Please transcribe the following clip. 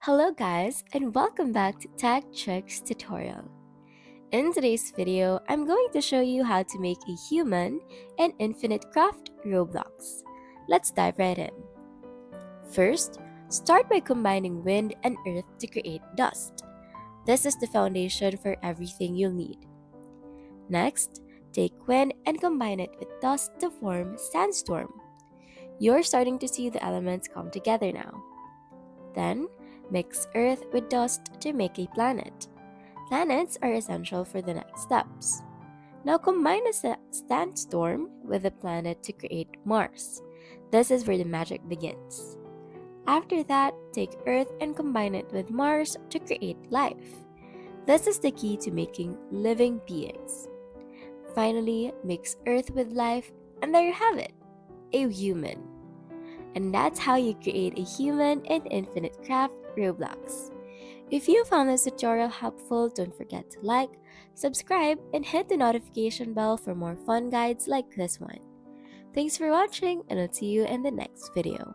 Hello guys and welcome back to Tech Tricks tutorial. In today's video, I'm going to show you how to make a human in Infinite Craft Roblox. Let's dive right in. First, start by combining wind and earth to create dust. This is the foundation for everything you'll need. Next, take wind and combine it with dust to form sandstorm. You're starting to see the elements come together now. Then, mix earth with dust to make a planet. Planets are essential for the next steps. Now combine a sandstorm with a planet to create Mars. This is where the magic begins. After that, take Earth and combine it with Mars to create life. This is the key to making living beings. Finally, mix Earth with life, and there you have it, a human. And that's how you create a human in Infinite Craft Roblox. If you found this tutorial helpful, don't forget to like, subscribe, and hit the notification bell for more fun guides like this one. Thanks for watching, and I'll see you in the next video.